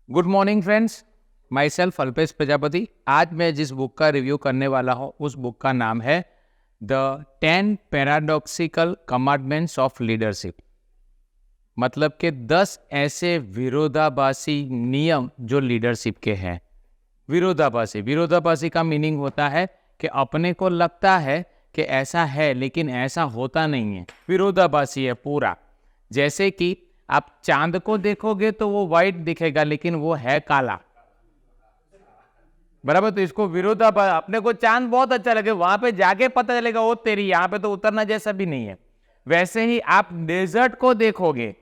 Good morning friends, my self Alpesh Prajapati. आज मैं जिस बुक का रिव्यू करने वाला हूँ उस बुक का नाम है the 10 paradoxical commandments of leadership. मतलब कि 10 ऐसे विरोधाभासी नियम जो लीडरशिप के हैं। विरोधाभासी का मीनिंग होता है कि अपने को लगता है कि ऐसा है लेकिन ऐसा होता नहीं है। विरोधाभासी है पूरा। जैसे कि आप चांद को देखोगे तो वो व्हाइट दिखेगा लेकिन वो है काला, बराबर। तो इसको विरोधाभास। अपने को चांद बहुत अच्छा लगे, वहां पे जाके पता चलेगा वो तेरी, यहाँ पे तो उतरना जैसा भी नहीं है। वैसे ही आप डेजर्ट को देखोगे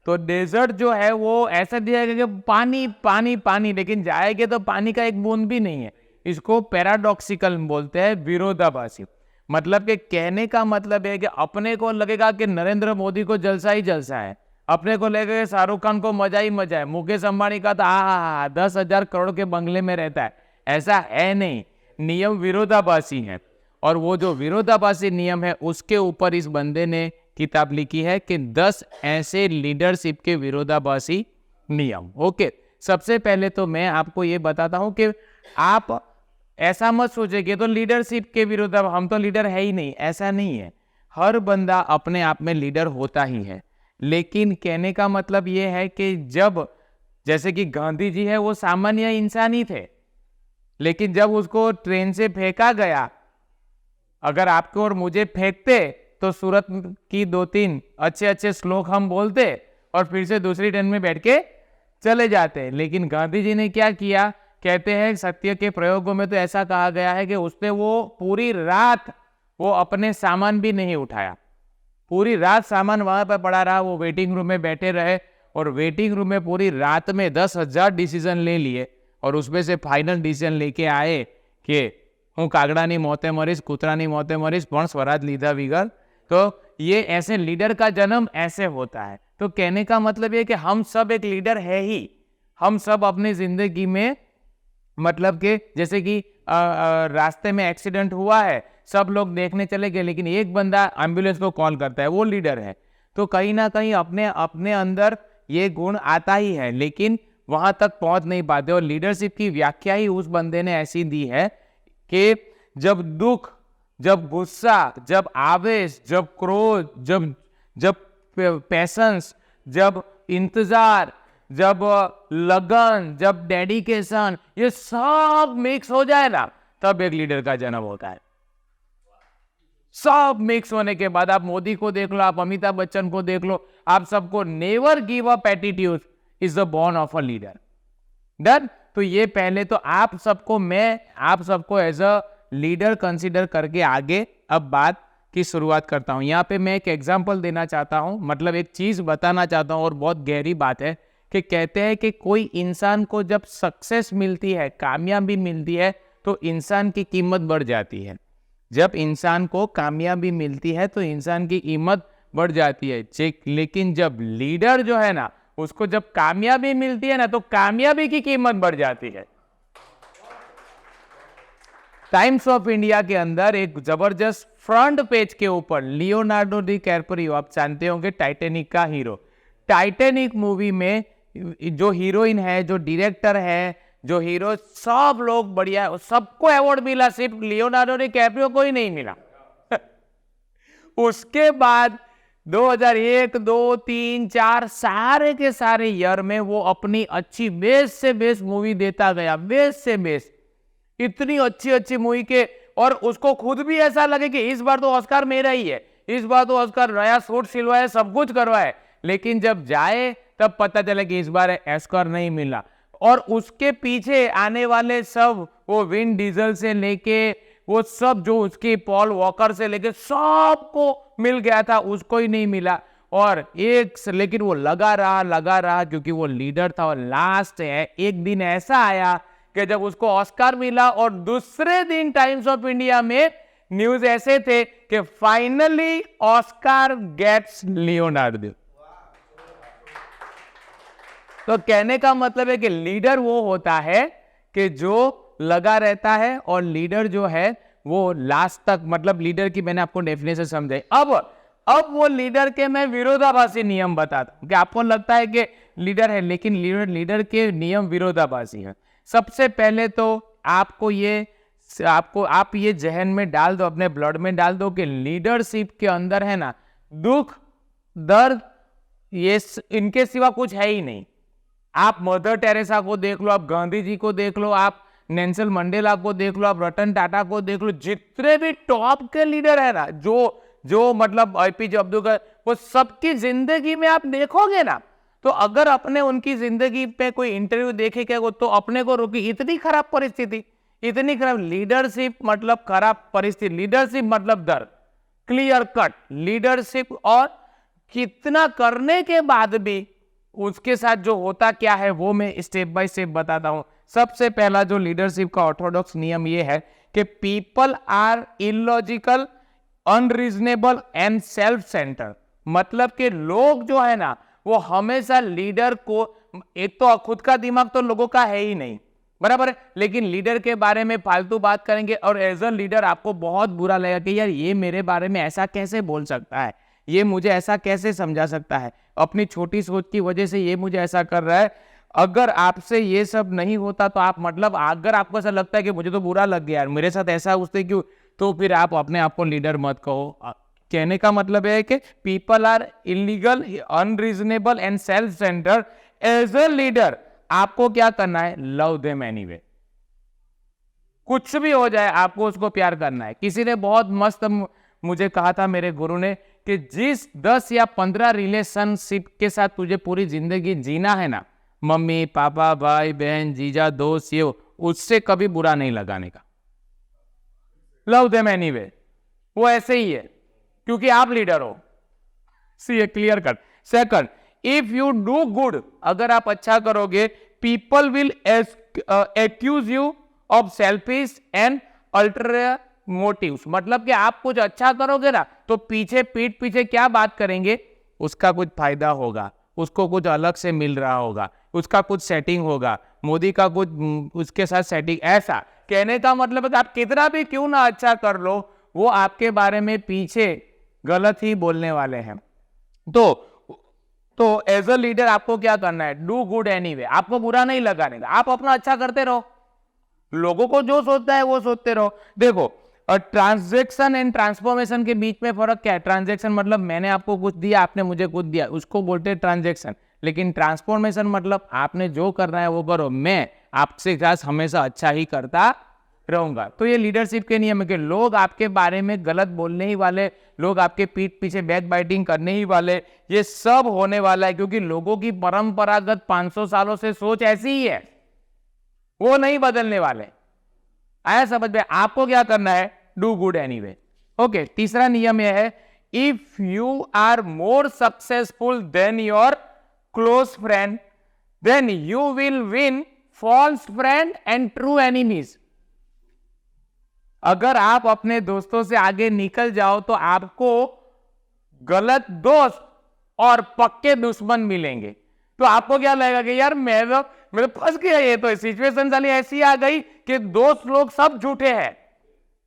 तो डेजर्ट जो है वो ऐसा दिखेगा कि पानी पानी पानी, लेकिन जाएंगे तो पानी का एक बूंद भी नहीं है। इसको पैराडॉक्सिकल बोलते हैं, विरोधाभासी। मतलब कि कहने का मतलब है कि अपने को लगेगा कि नरेंद्र मोदी को जलसा ही जलसा है, अपने को लगेगा शाहरुख खान को मजा ही मजा है, मुकेश अंबानी का तो 10,000 करोड़ के बंगले में रहता है। ऐसा है नहीं, नियम विरोधाभासी है। और वो जो विरोधाभासी नियम है उसके ऊपर इस बंदे ने किताब लिखी है कि 10 ऐसे लीडरशिप के विरोधाभासी नियम। ओके, सबसे पहले तो मैं आपको ये बताता हूं कि आप ऐसा मत सोचे कि तो लीडरशिप के विरोध हम तो लीडर है ही नहीं। ऐसा नहीं है, हर बंदा अपने आप में लीडर होता ही है। लेकिन कहने का मतलब ये है कि जब, जैसे कि गांधी जी है, वो सामान्य इंसान ही थे, लेकिन जब उसको ट्रेन से फेंका गया, अगर आपको और मुझे फेंकते तो सूरत की 2-3 अच्छे अच्छे श्लोक हम बोलते और फिर से दूसरी ट्रेन में बैठ के चले जाते। लेकिन गांधी जी ने क्या किया, कहते हैं सत्य के प्रयोगों में तो ऐसा कहा गया है कि उसने वो पूरी रात वो अपने सामान भी नहीं उठाया। पूरी रात सामान वहां पर पड़ा रहा, वो वेटिंग रूम में बैठे रहे और वेटिंग रूम में पूरी रात में 10,000 डिसीजन ले लिए और उसमें से फाइनल डिसीजन लेके आए कि हूँ कागड़ानी मोते मरीश, कुतरानी मोते मरीश, पण स्वराज लीधा विगल। तो ये ऐसे लीडर का जन्म ऐसे होता है। तो कहने का मतलब ये कि हम सब एक लीडर है ही। हम सब अपनी जिंदगी में, मतलब कि जैसे कि रास्ते में एक्सीडेंट हुआ है, सब लोग देखने चले गए, लेकिन एक बंदा एम्बुलेंस को कॉल करता है, वो लीडर है। तो कहीं ना कहीं अपने अपने अंदर ये गुण आता ही है, लेकिन वहां तक पहुंच नहीं पाते। और लीडरशिप की व्याख्या ही उस बंदे ने ऐसी दी है कि जब दुख, जब गुस्सा, जब आवेश, जब क्रोध, जब जब पैशंस, जब इंतजार, जब लगन, जब डेडिकेशन, ये सब मिक्स हो जाए ना, तब एक लीडर का जन्म होता है। सब मिक्स होने के बाद आप मोदी को देख लो, आप अमिताभ बच्चन को देख लो, आप सबको never give up attitude is the born of a leader. Done. तो ये पहले तो आप सबको एज अ लीडर कंसीडर करके आगे अब बात की शुरुआत करता हूं। यहां पे मैं एक एग्जांपल देना चाहता हूं, मतलब एक चीज बताना चाहता हूं, और बहुत गहरी बात है कि कहते हैं कि कोई इंसान को जब सक्सेस मिलती है, कामयाबी मिलती है, तो इंसान की कीमत बढ़ जाती है। जब इंसान को कामयाबी मिलती है तो इंसान की कीमत बढ़ जाती है। लेकिन जब लीडर जो है ना, उसको जब कामयाबी मिलती है ना, तो कामयाबी की कीमत बढ़ जाती है। टाइम्स ऑफ इंडिया के अंदर एक जबरदस्त फ्रंट पेज के ऊपर लियोनार्डो डी कैप्रियो, आप जानते होंगे टाइटैनिक का हीरो, टाइटैनिक मूवी में जो हीरोइन है, जो डायरेक्टर है, जो हीरो, सब लोग बढ़िया, सबको अवार्ड मिला, सिर्फ लियोनार्डो डी कैप्रियो को ही नहीं मिला। उसके बाद 2001, 2, 3, 4 सारे के सारे ईयर में वो अपनी अच्छी बेस्ट से बेस्ट मूवी देता गया, बेस्ट से बेस्ट, इतनी अच्छी अच्छी मूवी के, और उसको खुद भी ऐसा लगे कि इस बार तो ऑस्कार मेरा ही है, इस बार तो ऑस्कार, नया सूट सिलवाए, सब कुछ करवाए। लेकिन जब जाए तब पता चले कि इस बार ऑस्कार नहीं मिला। और उसके पीछे आने वाले सब, वो विन डीजल से लेके वो सब, जो उसकी पॉल वॉकर से लेके सबको मिल गया था, उसको ही नहीं मिला। और लेकिन वो लगा रहा क्योंकि वो लीडर था। और लास्ट है, एक दिन ऐसा आया कि जब उसको ऑस्कार मिला और दूसरे दिन टाइम्स ऑफ इंडिया में न्यूज ऐसे थे कि फाइनली ऑस्कार गेट्स लियोनार्डो। तो कहने का मतलब है कि लीडर वो होता है कि जो लगा रहता है, और लीडर जो है वो लास्ट तक, मतलब लीडर की मैंने आपको डेफिनेशन समझाई। अब वो लीडर के मैं विरोधाभासी नियम बताता हूं कि आपको लगता है कि लीडर है, लेकिन लीडर के नियम विरोधाभासी है। सबसे पहले तो आप ये जहन में डाल दो, अपने ब्लड में डाल दो कि लीडरशिप के अंदर है ना दुख दर्द ये इनके सिवा कुछ है ही नहीं। आप मदर टेरेसा को देख लो, आप गांधी जी को देख लो, आप नेल्सन मंडेला को देख लो, आप रतन टाटा को देख लो, जितने भी टॉप के लीडर है ना, जो मतलब एपीजे अब्दुल कलाम, वो सबकी जिंदगी में आप देखोगे ना, तो अगर अपने उनकी जिंदगी पे कोई इंटरव्यू देखे क्या तो अपने को रोकी, इतनी खराब परिस्थिति, इतनी खराब लीडरशिप मतलब खराब परिस्थिति, लीडरशिप मतलब दर्द, क्लियर कट लीडरशिप। और कितना करने के बाद भी उसके साथ जो होता क्या है वो मैं स्टेप बाय स्टेप बताता हूं। सबसे पहला जो लीडरशिप का ऑर्थोडॉक्स नियम ये है कि people are illogical, unreasonable and self centre. मतलब कि लोग जो है ना वो हमेशा लीडर को, एक तो खुद का दिमाग तो लोगों का है ही नहीं, बराबर है, लेकिन लीडर के बारे में फालतू बात करेंगे और एज अ लीडर आपको बहुत बुरा लगेगा कि यार ये मेरे बारे में ऐसा कैसे बोल सकता है, ये मुझे ऐसा कैसे समझा सकता है, अपनी छोटी सोच की वजह से ये मुझे ऐसा कर रहा है। अगर आपसे ये सब नहीं होता तो आप मतलब अगर आपको ऐसा लगता है कि मुझे तो बुरा लग गया यार, मेरे साथ ऐसा उससे क्यों, तो फिर आप अपने आप को लीडर मत कहो। कहने का मतलब है कि people are illegal, unreasonable and self centre. As a leader आपको क्या करना है, लव देम एनीवे। कुछ भी हो जाए आपको उसको प्यार करना है। किसी ने बहुत मस्त मुझे कहा था, मेरे गुरु ने, कि जिस 10 या 15 रिलेशनशिप के साथ तुझे पूरी जिंदगी जीना है ना, मम्मी पापा भाई बहन जीजा दोस्त ये, उससे कभी बुरा नहीं लगाने का। लव देम एनीवे, वो ऐसे ही है क्योंकि आप लीडर हो। See clear cut. Second, if you do good, अगर आप अच्छा करोगे, people will accuse you of selfish and ulterior motives. मतलब कि आप कुछ अच्छा करोगे ना तो पीठ पीछे क्या बात करेंगे, उसका कुछ फायदा होगा, उसको कुछ अलग से मिल रहा होगा, उसका कुछ सेटिंग होगा, मोदी का कुछ उसके साथ सेटिंग। ऐसा कहने का मतलब है कि आप कितना भी क्यों ना अच्छा कर लो, वो आपके बारे में पीछे गलत ही बोलने वाले हैं। तो एज अ लीडर आपको क्या करना है, डू गुड एनीवे। आपको बुरा नहीं लगाने का, आप अपना अच्छा करते रहो, लोगों को जो सोचता है वो सोचते रहो। देखो, ट्रांजैक्शन एंड ट्रांसफॉर्मेशन के बीच में फर्क क्या है। ट्रांजैक्शन मतलब मैंने आपको कुछ दिया, आपने मुझे कुछ दिया, उसको बोलते हैं ट्रांजैक्शन। लेकिन ट्रांसफॉर्मेशन मतलब आपने जो करना है वो करो, मैं आपसे साथ हमेशा अच्छा ही करता रहूंगा। तो ये लीडरशिप के नियम है कि लोग आपके बारे में गलत बोलने ही वाले, लोग आपके पीठ पीछे बैक बाइटिंग करने ही वाले, ये सब होने वाला है क्योंकि लोगों की परंपरागत 500 सालों से सोच ऐसी ही है, वो नहीं बदलने वाले। आया समझ में। आपको क्या करना है, डू गुड एनीवे। ओके, तीसरा नियम यह है, if you are more successful then your close friend then you will win false friend and true enemies. अगर आप अपने दोस्तों से आगे निकल जाओ तो आपको गलत दोस्त और पक्के दुश्मन मिलेंगे। तो आपको क्या लगेगा कि यार मैं तो फंस गया, ये तो सिचुएशन साली ऐसी आ गई कि दोस्त लोग सब झूठे हैं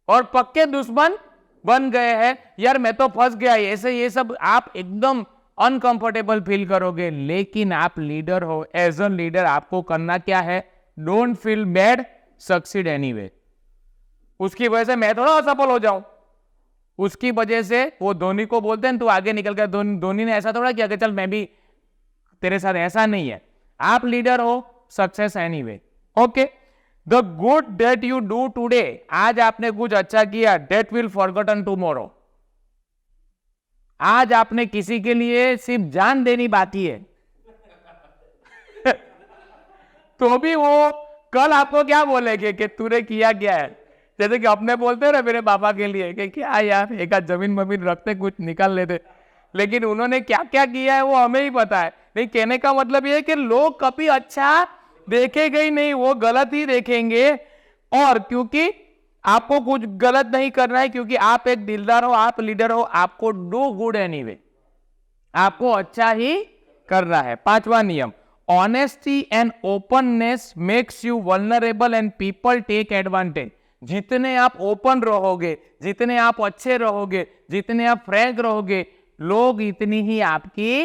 और पक्के दुश्मन बन गए हैं, यार मैं तो फंस गया। ऐसे ये सब आप एकदम अनकंफर्टेबल फील करोगे। लेकिन आप लीडर हो, एज अ लीडर आपको करना क्या है, don't feel bad, succeed anyway. उसकी वजह से मैं थोड़ा असफल हो जाऊं, उसकी वजह से वो धोनी को बोलते हैं तू आगे निकल गया, धोनी ने ऐसा थोड़ा किया कि चल मैं भी तेरे साथ, ऐसा नहीं है। आप लीडर हो, success anyway. Okay, the good that you do today, आज आपने कुछ अच्छा किया, दैट विल फॉरगॉटन टुमारो। आज आपने किसी के लिए सिर्फ जान देनी बाकी है तो भी वो कल आपको क्या बोलेंगे कि तूने किया क्या है। जैसे कि अपने बोलते हैं ना मेरे पापा के लिए कि क्या यार एक जमीन ममीन रखते कुछ निकाल लेते, लेकिन उन्होंने क्या क्या किया है वो हमें ही पता है। नहीं, कहने का मतलब ये है कि लोग कभी अच्छा देखेंगे ही नहीं, वो गलत ही देखेंगे। और क्योंकि आपको कुछ गलत नहीं करना है, क्योंकि आप एक दिलदार हो, आप लीडर हो, आपको डू गुड एनीवे, आपको अच्छा ही करना है। पांचवा नियम, honesty and openness makes you vulnerable and people take advantage. जितने आप ओपन रहोगे, जितने आप अच्छे रहोगे, जितने आप फ्रैंक रहोगे, लोग इतनी ही आपकी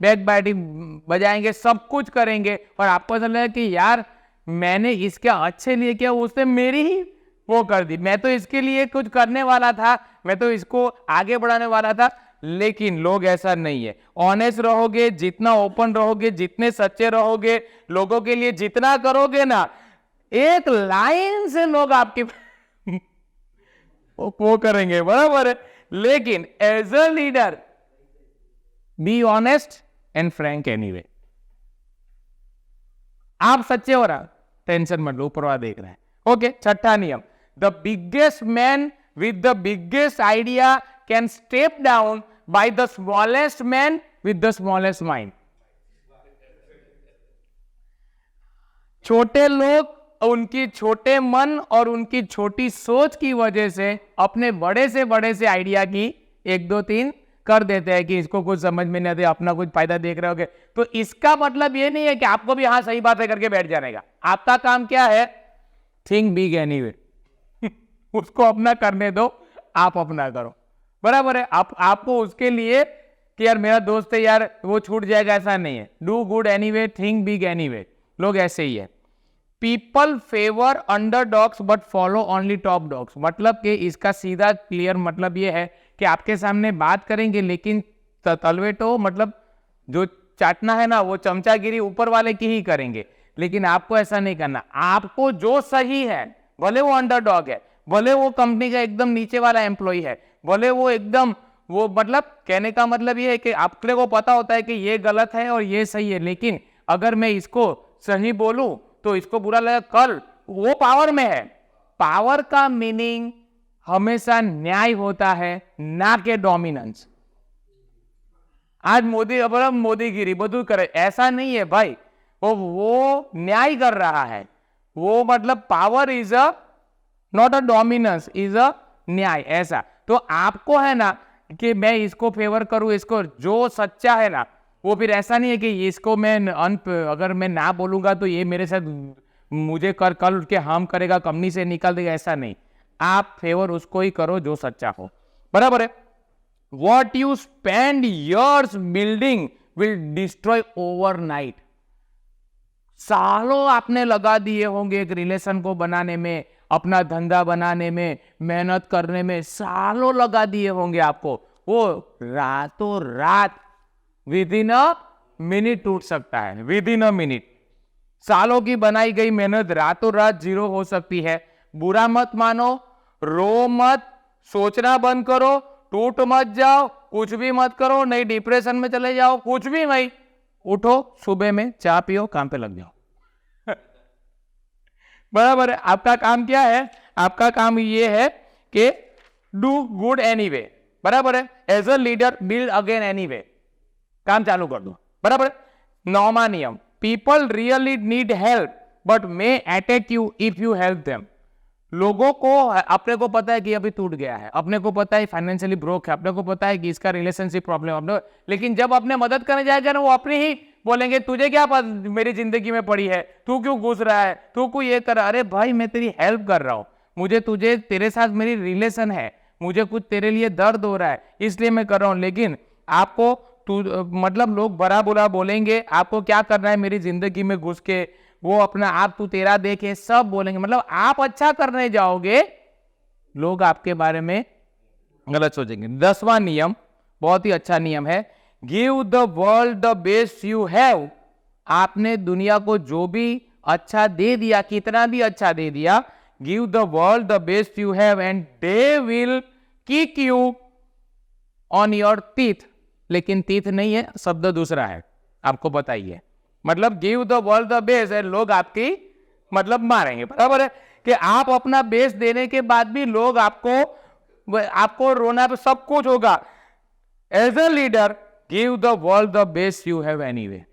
बैक बाइटिंग बजाएंगे, सब कुछ करेंगे, और आपको ऐसा लगेगा कि यार मैंने इसके अच्छे लिए किया, उसने मेरी ही वो कर दी, मैं तो इसके लिए कुछ करने वाला था, मैं तो इसको आगे बढ़ाने वाला था। लेकिन लोग ऐसा नहीं है। ऑनेस्ट रहोगे, जितना ओपन रहोगे, जितने सच्चे रहोगे, लोगों के लिए जितना करोगे ना, एक लाइन से लोग आपकी वो करेंगे, बराबर है। लेकिन as a leader be honest and frank anyway. आप सच्चे हो रहा, टेंशन मत लो, ऊपर वाला देख रहा है। ओके, छठा नियम, the biggest man with the biggest idea can step down by the smallest man with the smallest mind. छोटे लोग उनकी छोटे मन और उनकी छोटी सोच की वजह से अपने बड़े से आइडिया की 1 2 3 कर देते हैं कि इसको कुछ समझ में नहीं आते, अपना कुछ फायदा देख रहे होगे। तो इसका मतलब ये नहीं है कि आपको भी हाँ सही बात है करके बैठ जाने का। आपका काम क्या है? Think big anyway. उसको अपना करने दो, आप अपना करो, बराबर है। आपको उसके लिए कि यार मेरा दोस्त है यार वो छूट जाएगा, ऐसा नहीं है। Do good anyway, think big anyway. लोग ऐसे ही है। People favour underdogs but follow only top dogs. मतलब कि इसका सीधा क्लियर मतलब ये है कि आपके सामने बात करेंगे लेकिन तलवेटो, मतलब जो चाटना है ना वो चमचागिरी ऊपर वाले की ही करेंगे। लेकिन आपको ऐसा नहीं करना। आपको जो सही है, भले वो अंडरडॉग है, भले वो कंपनी का एकदम नीचे वाला एम्प्लॉय है, भले वो एकदम वो, मतलब कहने का मतलब ये है कि आपके को पता होता है कि ये गलत है और ये सही है, लेकिन अगर मैं इसको सही बोलूं तो इसको बुरा लगेगा। कल वो पावर में है। पावर का मीनिंग हमेशा न्याय होता है, ना के डोमिनेंस। आज मोदी अब मोदीगिरी बदू करे, ऐसा नहीं है भाई। वो न्याय कर रहा है। वो मतलब power is a not a dominance, is a न्याय, ऐसा। तो आपको है ना कि मैं इसको फेवर करूं, इसको जो सच्चा है ना, वो फिर ऐसा नहीं है कि इसको मैं अगर मैं ना बोलूंगा तो ये मेरे साथ मुझे कल उठ के हार्म करेगा, कंपनी से निकाल देगा, ऐसा नहीं। आप फेवर उसको ही करो जो सच्चा हो, बराबर है। What you spend years building will destroy overnight. सालों आपने लगा दिए होंगे एक रिलेशन को बनाने में, अपना धंधा बनाने में, मेहनत करने में सालों लगा दिए होंगे आपको। वो रातों रात विद इन अ मिनट टूट सकता है, विद इन अ मिनट। सालों की बनाई गई मेहनत रातों रात जीरो हो सकती है। बुरा मत मानो, रो मत, सोचना बंद करो, टूट मत जाओ, कुछ भी मत करो, नहीं डिप्रेशन में चले जाओ, कुछ भी नहीं। उठो सुबह में, चाय पियो, काम पे लग जाओ। बराबर है। आपका काम क्या है? आपका काम ये है कि डू गुड एनीवे, बराबर है। As a leader build again anyway, काम चालू कर दो, बराबर है। 9वां नियम, people really need help but may attack you if you help them. लोगों को अपने को पता है कि अभी टूट गया है, अपने को पता है फाइनेंशियली ब्रोक है, अपने को पता है कि इसका रिलेशनशिप प्रॉब्लम, लेकिन जब अपने मदद करने जाएगा ना, वो अपनी ही बोलेंगे तुझे क्या मेरी जिंदगी में पड़ी है, तू क्यों घुस रहा है, तू क्यों ये कर रहा है। अरे भाई मैं तेरी हेल्प कर रहा हूं, मुझे तुझे तेरे साथ मेरी रिलेशन है, मुझे कुछ तेरे लिए दर्द हो रहा है इसलिए मैं कर रहा हूं। लेकिन आपको मतलब लोग बड़ा बुरा बोलेंगे, आपको क्या करना है मेरी जिंदगी में घुस के, वो अपना आप तू तेरा देखे सब बोलेंगे। मतलब आप अच्छा करने जाओगे, लोग आपके बारे में गलत सोचेंगे। 10वां नियम बहुत ही अच्छा नियम है, give the world the best you have. आपने दुनिया को जो भी अच्छा दे दिया, कितना भी अच्छा दे दिया, give the world the best you have and they will kick you on your teeth. लेकिन टीथ नहीं है, शब्द दूसरा है, आपको बताइए। मतलब give the world the best है, लोग आपकी मतलब मारेंगे, बराबर है। कि आप अपना बेस्ट देने के बाद भी लोग आपको रोना पे सब कुछ होगा। As a leader give the world the best you have anyway,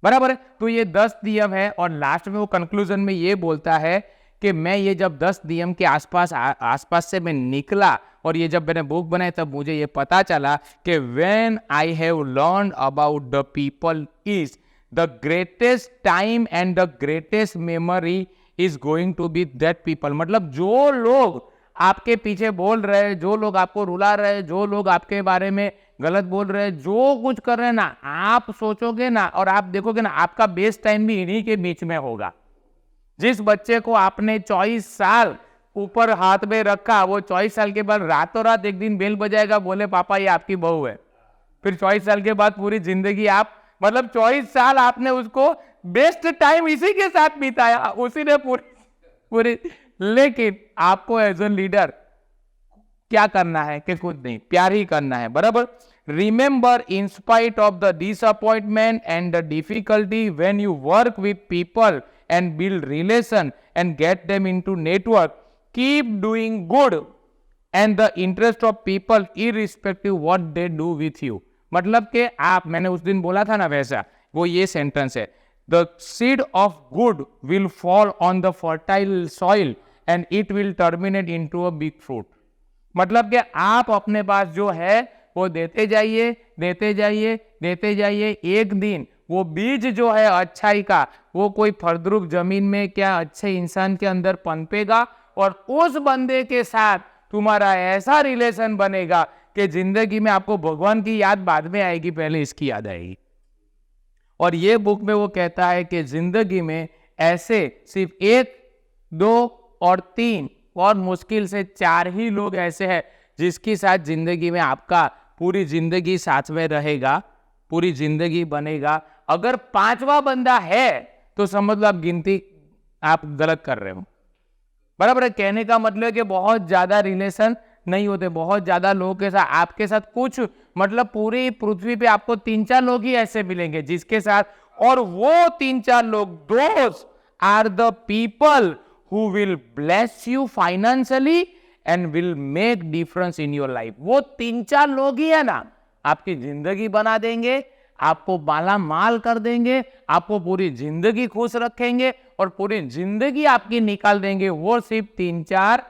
बराबर है। तो ये 10 नियम है और लास्ट में वो कंक्लूजन में ये बोलता है कि मैं ये जब 10 नियम के आसपास से मैं निकला और ये जब मैंने बुक बनाई तब मुझे ये पता चला कि when I have learn about the people is the greatest time and the greatest memory is going to be that people. मतलब जो लोग आपके पीछे बोल रहे हैं, जो लोग आपको रुला रहे हैं, जो लोग आपके बारे में गलत बोल रहे हैं, जो कुछ कर रहे हैं ना, आप सोचोगे ना और आप देखोगे ना, आपका बेस्ट टाइम भी इन्हीं के बीच में होगा। जिस बच्चे को आपने 24 साल ऊपर हाथ में रखा, वो 24 साल के बाद रातों रात एक दिन बेल बजाएगा, बोले पापा ये आपकी बहू है। फिर 24 साल के बाद पूरी जिंदगी आप, मतलब 24 साल आपने उसको बेस्ट टाइम इसी के साथ बिताया, उसी ने पूरी। लेकिन आपको एज ए लीडर क्या करना है कि कुछ नहीं, प्यार ही करना है, बराबर। Remember, in spite of the disappointment and the difficulty, when you work with people and build relation and get them into network, keep doing good and the interest of people irrespective what they do with you। मतलब कि आप, मैंने उस दिन बोला था ना वैसा, वो ये सेंटेंस है, the seed of good will fall on the fertile soil and it will terminate into a big fruit। मतलब कि आप अपने पास जो है वो देते जाइए, देते जाइए, देते जाइए, एक दिन वो बीज जो है अच्छाई का, वो कोई फलद्रुप जमीन में क्या अच्छे इंसान के अंदर पनपेगा और उस बंदे के साथ तुम्हारा ऐसा रिलेशन बनेगा कि जिंदगी में आपको भगवान की याद बाद में आएगी, पहले इसकी याद आएगी। और ये बुक में वो कहता है कि जिंदगी में ऐसे सिर्फ 1, 2 और 3 और मुश्किल से 4 ही लोग ऐसे हैं जिसके साथ जिंदगी में आपका पूरी जिंदगी साथ में रहेगा, पूरी जिंदगी बनेगा। अगर 5वां बंदा है तो समझ लो आप गिनती आप गलत कर रहे हो, बराबर है। कहने का मतलब कि बहुत ज्यादा रिलेशन नहीं होते, बहुत ज्यादा लोगों के साथ, आपके साथ कुछ, मतलब पूरी पृथ्वी पे आपको 3-4 लोग ही ऐसे मिलेंगे जिसके साथ, और वो 3-4 लोग, दोस्त are the people who will bless you financially and will make difference in your life. वो 3-4 लोग ही है ना, आपकी जिंदगी बना देंगे, आपको माला माल कर देंगे, आपको पूरी जिंदगी खुश रखेंगे और पूरी जिंदगी आपकी निकाल देंगे, वो सिर्फ 3-4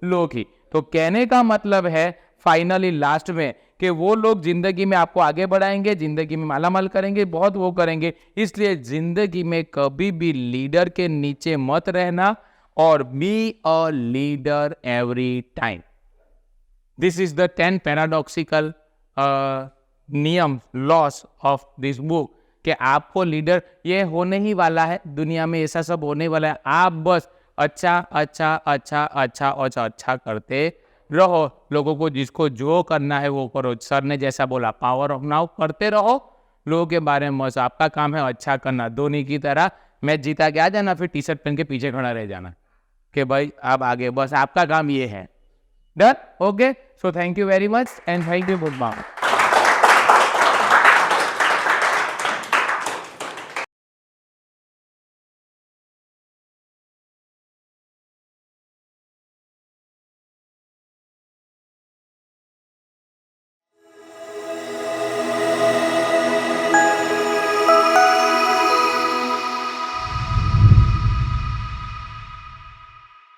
लोग ही। तो कहने का मतलब है फाइनली लास्ट में कि वो लोग जिंदगी में आपको आगे बढ़ाएंगे, जिंदगी में माला माल करेंगे, बहुत वो करेंगे। इसलिए जिंदगी में कभी भी लीडर के नीचे मत रहना और be a leader every time. This is the 10 paradoxical नियम, लॉस ऑफ दिस बुक, कि आपको लीडर ये होने ही वाला है, दुनिया में ऐसा सब होने वाला है। आप बस अच्छा अच्छा अच्छा अच्छा अच्छा अच्छा करते रहो, लोगों को जिसको जो करना है वो करो। सर ने जैसा बोला, पावर ऑफ नाउ करते रहो, लोगों के बारे में मत, आपका काम है अच्छा करना। धोनी की तरह मैच जीता के आ जाना, फिर टी शर्ट पहन के पीछे खड़ा रह जाना कि भाई आप आगे, बस आपका काम ये है। Done, okay. So thank you very much and thank you, good morning.